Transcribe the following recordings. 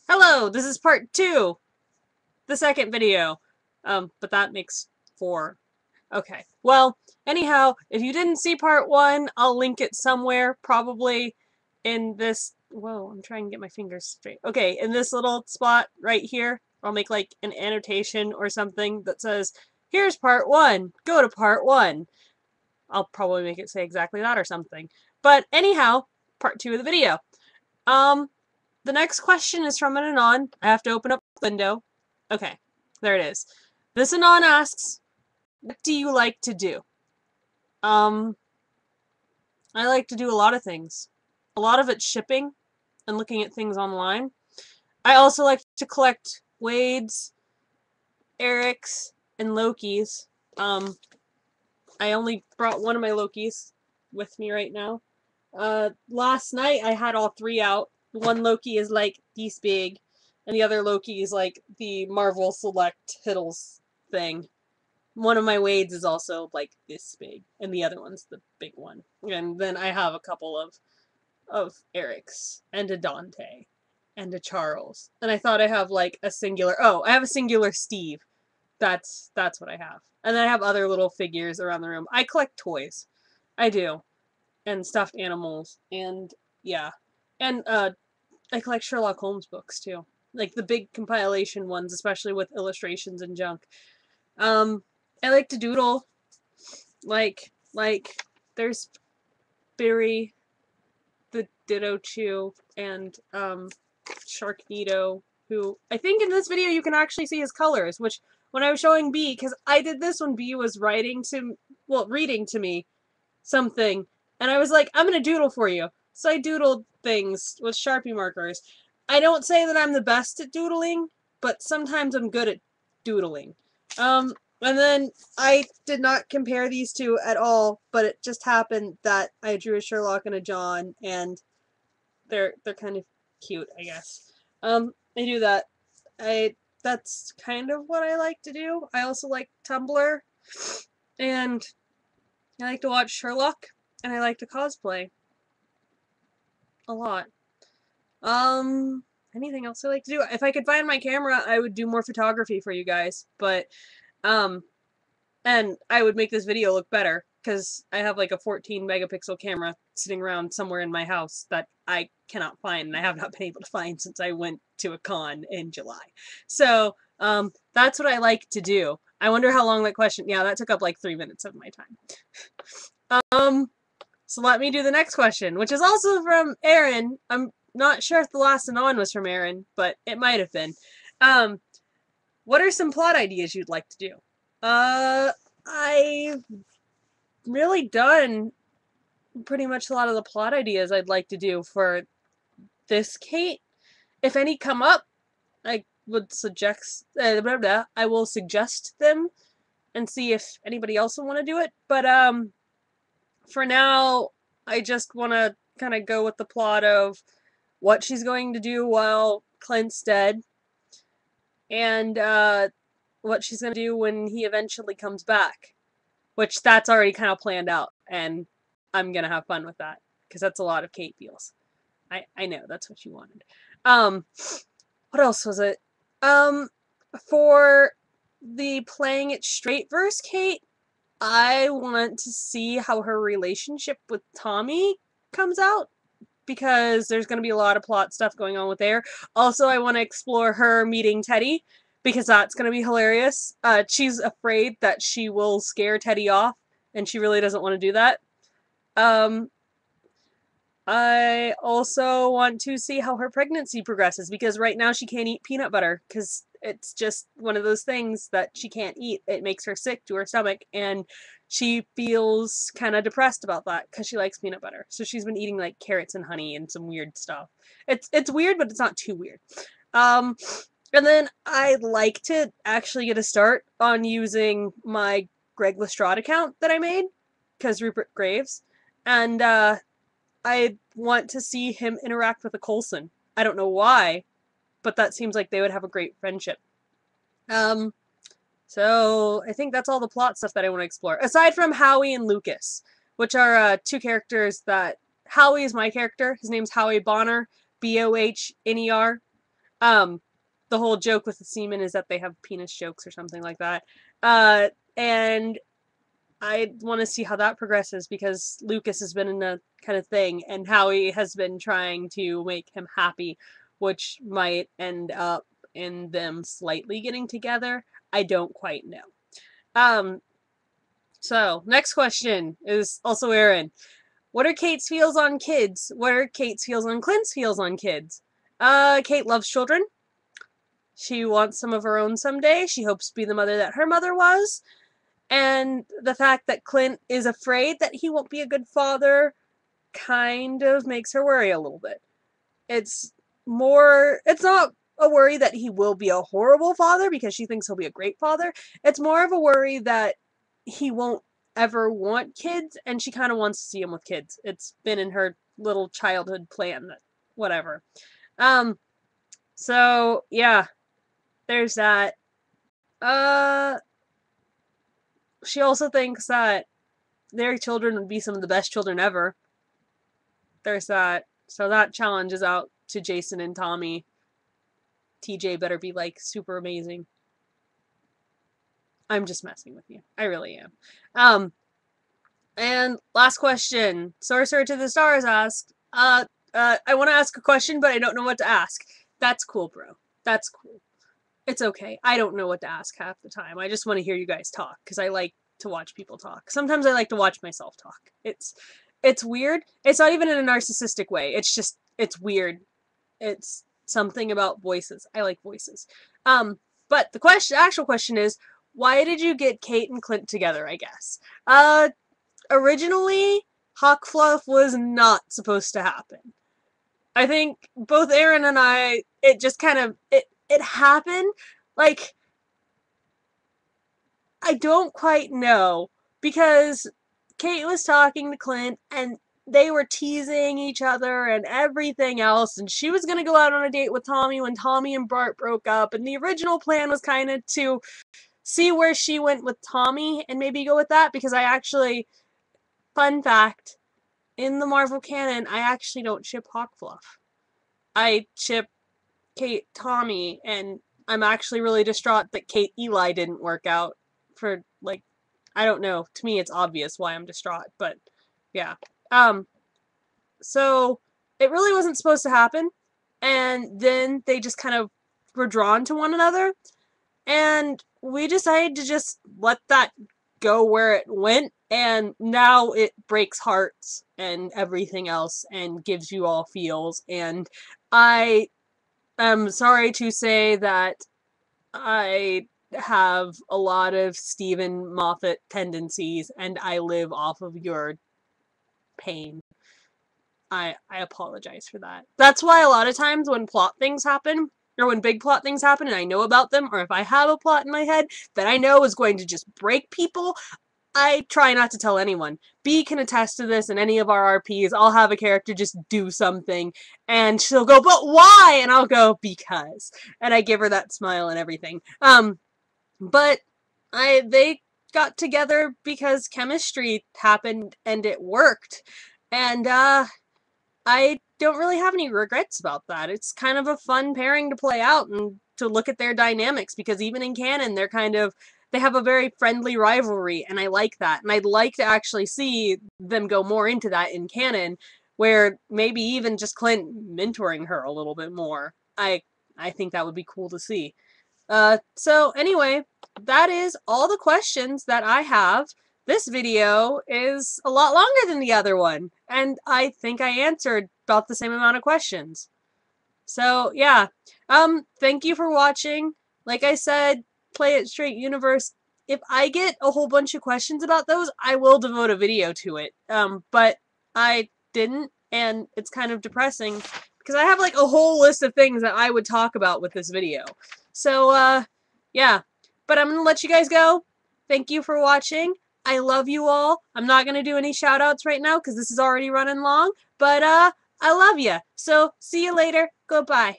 Hello, this is part two, the second video. But that makes four. Okay. Well, anyhow, if you didn't see part one, I'll link it somewhere, probably in this. Whoa, I'm trying to get my fingers straight. Okay, in this little spot right here, I'll make like an annotation or something that says, here's part one, go to part one. I'll probably make it say exactly that or something. But anyhow, part two of the video. Um, the next question is from an Anon. I have to open up the window. Okay, there it is. This Anon asks, what do you like to do? Um, I like to do a lot of things. A lot of it's shipping and looking at things online. I also like to collect Wades, Erics, and Lokis. I only brought one of my Lokis with me right now. Last night I had all three out. One Loki is like this big, and the other Loki is like the Marvel Select Hiddles thing. One of my Wades is also like this big, and the other one's the big one. And then I have a couple of Erics and a Dante and a Charles. And I thought I have like a singular. Oh, I have a singular Steve. That's what I have. And then I have other little figures around the room. I collect toys. I do. And stuffed animals. And yeah. And I collect Sherlock Holmes books too. Like the big compilation ones, especially with illustrations and junk. I like to doodle. Like there's Barry the Ditto Chew and Sharknado, who I think in this video you can actually see his colors, which when I was showing B, because I did this when B was reading to me something, and I was like, I'm gonna doodle for you. So I doodled things with Sharpie markers. I don't say that I'm the best at doodling, but sometimes I'm good at doodling. And then I did not compare these two at all, but it just happened that I drew a Sherlock and a John, and they're kind of cute, I guess. I do that. I That's kind of what I like to do. I also like Tumblr, and I like to watch Sherlock, and I like to cosplay a lot. Um, Anything else I like to do? If I could find my camera, I would do more photography for you guys, but um, and I would make this video look better because I have like a 14 megapixel camera sitting around somewhere in my house that I cannot find and I have not been able to find since I went to a con in July. So that's what I like to do. I wonder how long that question. Yeah, that took up like 3 minutes of my time. So let me do the next question, which is also from Aaron. I'm not sure if the last Anon was from Aaron, but it might have been. Um, what are some plot ideas you'd like to do? I've really done pretty much a lot of the plot ideas I'd like to do for this Kate. If any come up, I would suggest I will suggest them and see if anybody else will want to do it. But for now, I just want to kind of go with the plot of what she's going to do while Clint's dead, and what she's going to do when he eventually comes back, which that's already kind of planned out, and I'm going to have fun with that because that's a lot of Kate feels. I know that's what you wanted. Um, what else was it? Um, for the playing it straight verse Kate, I want to see how her relationship with Tommy comes out because there's going to be a lot of plot stuff going on with there. Also, I want to explore her meeting Teddy because that's going to be hilarious. She's afraid that she will scare Teddy off, and she really doesn't want to do that. Um, I also want to see how her pregnancy progresses because right now she can't eat peanut butter because it's just one of those things that she can't eat. It makes her sick to her stomach, and she feels kind of depressed about that because she likes peanut butter. So she's been eating like carrots and honey and some weird stuff. It's weird, but it's not too weird. Um, and then I'd like to actually get a start on using my Greg Lestrade account that I made because Rupert Graves, and I want to see him interact with a Coulson. I don't know why, but that seems like they would have a great friendship. Um, so I think that's all the plot stuff that I want to explore. Aside from Howie and Lucas, which are two characters that Howie is my character. His name's Howie Bonner, Bohner. The whole joke with the semen is that they have penis jokes or something like that. And I want to see how that progresses because Lucas has been in a kind of thing, and Howie has been trying to make him happy, which might end up in them slightly getting together. I don't quite know. Um, so next question is also Aaron. What are Kate's feels on kids? What are Kate's feels on Clint's feels on kids? Kate loves children. She wants some of her own someday. She hopes to be the mother that her mother was. And the fact that Clint is afraid that he won't be a good father kind of makes her worry a little bit. It's not a worry that he will be a horrible father because she thinks he'll be a great father. It's more of a worry that he won't ever want kids, and she kind of wants to see him with kids. It's been in her little childhood plan that whatever. So yeah, there's that. Uh she also thinks that their children would be some of the best children ever. There's that. So that challenge is out to Jason and Tommy. TJ better be like super amazing. I'm just messing with you. I really am. And last question. Sorcerer to the Stars asked, I want to ask a question, but I don't know what to ask. That's cool, bro. That's cool. It's okay. I don't know what to ask half the time. I just want to hear you guys talk because I like to watch people talk. Sometimes I like to watch myself talk. It's weird. It's not even in a narcissistic way. It's weird. It's something about voices. I like voices. But the actual question is, why did you get Kate and Clint together, I guess? Originally, Hawk Fluff was not supposed to happen. I think both Aaron and I, it just kind of, it happened. Like, I don't quite know because Kate was talking to Clint and they were teasing each other and everything else, and she was going to go out on a date with Tommy when Tommy and Bart broke up, and the original plan was kind of to see where she went with Tommy and maybe go with that because I actually, fun fact, in the Marvel canon, I actually don't ship Hawk Fluff. I ship Kate Tommy, and I'm actually really distraught that Kate Eli didn't work out for, like, I don't know. To me, it's obvious why I'm distraught, but yeah. So it really wasn't supposed to happen, and then they just kind of were drawn to one another, and we decided to just let that go where it went, and now it breaks hearts and everything else and gives you all feels, and I am sorry to say that I have a lot of Stephen Moffat tendencies, and I live off of your pain. I apologize for that. That's why a lot of times when plot things happen, or when big plot things happen and I know about them, or if I have a plot in my head that I know is going to just break people, I try not to tell anyone. B can attest to this in any of our RPs. I'll have a character just do something, and she'll go, but why? And I'll go, because. And I give her that smile and everything. But they got together because chemistry happened and it worked. And, I don't really have any regrets about that. It's kind of a fun pairing to play out and to look at their dynamics because even in canon, they have a very friendly rivalry, and I like that. And I'd like to actually see them go more into that in canon, where maybe even just Clint mentoring her a little bit more. I think that would be cool to see. So anyway, that is all the questions that I have. This video is a lot longer than the other one, and I think I answered about the same amount of questions. So yeah, thank you for watching. Like I said, Play It Straight Universe, if I get a whole bunch of questions about those, I will devote a video to it. But I didn't, and it's kind of depressing because I have like a whole list of things that I would talk about with this video. So, yeah. But I'm gonna let you guys go. Thank you for watching. I love you all. I'm not gonna do any shout outs right now because this is already running long. But, I love you. So, see you later. Goodbye.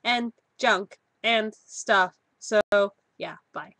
And junk and stuff. So, yeah, bye.